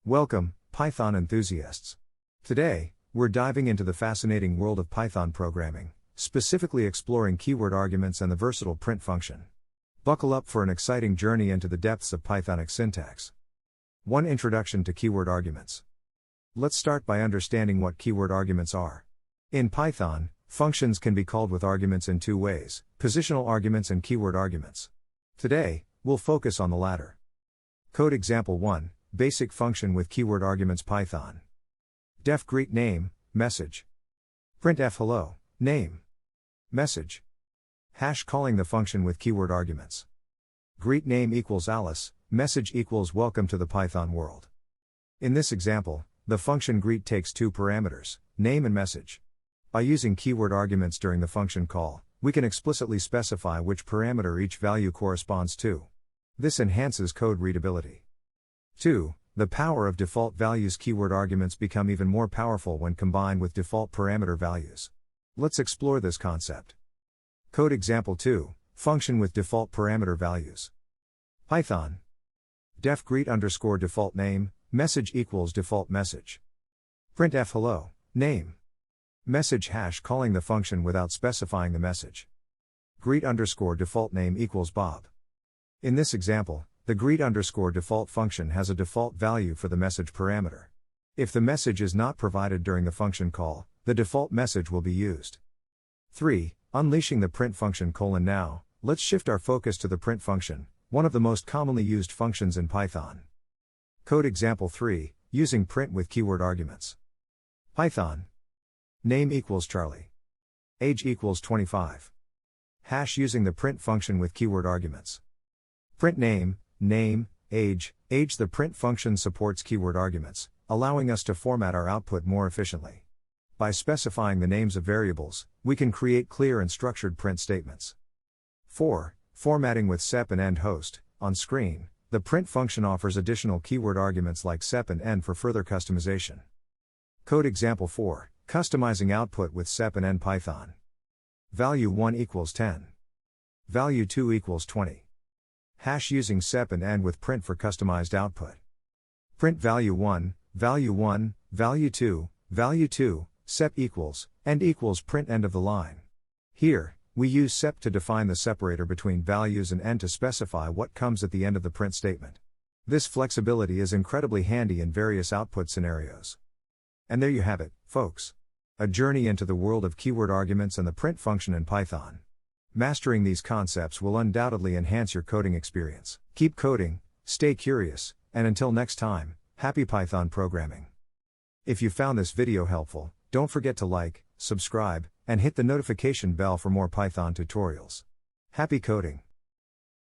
Welcome, Python enthusiasts. Today, we're diving into the fascinating world of Python programming, specifically exploring keyword arguments and the versatile print function. Buckle up for an exciting journey into the depths of Pythonic syntax. 1. Introduction to keyword arguments. Let's start by understanding what keyword arguments are. In Python, functions can be called with arguments in two ways: positional arguments and keyword arguments. Today, we'll focus on the latter. Code example 1. Basic function with keyword arguments. Python. Def greet name, message. Printf hello, name. Message. Hash calling the function with keyword arguments. Greet name equals Alice, message equals welcome to the Python world. In this example, the function greet takes two parameters, name and message. By using keyword arguments during the function call, we can explicitly specify which parameter each value corresponds to. This enhances code readability. 2. The power of default values. Keyword arguments become even more powerful when combined with default parameter values. Let's explore this concept. Code example 2. Function with default parameter values. Python. Def greet underscore default name, message equals default message. Printf hello, name. Message hash calling the function without specifying the message. Greet underscore default name equals Bob. In this example, the greet underscore default function has a default value for the message parameter. If the message is not provided during the function call, the default message will be used. 3. Unleashing the print function. Now, let's shift our focus to the print function, one of the most commonly used functions in Python. Code example 3, using print with keyword arguments. Python. Name equals Charlie. Age equals 25. Hash using the print function with keyword arguments. Print name, age. The print function supports keyword arguments, allowing us to format our output more efficiently. By specifying the names of variables, we can create clear and structured print statements. 4. Formatting with sep and end host. On screen, the print function offers additional keyword arguments like sep and end for further customization. Code example 4. Customizing output with sep and end. Python. Value 1 equals 10. Value 2 equals 20. Hash using sep and end with print for customized output. Print value 1, value 1, value 2, sep equals, end equals print end of the line. Here, we use sep to define the separator between values and end to specify what comes at the end of the print statement. This flexibility is incredibly handy in various output scenarios. And there you have it, folks. A journey into the world of keyword arguments and the print function in Python. Mastering these concepts will undoubtedly enhance your coding experience. Keep coding, stay curious, and until next time, happy Python programming. If you found this video helpful, don't forget to like, subscribe, and hit the notification bell for more Python tutorials. Happy coding!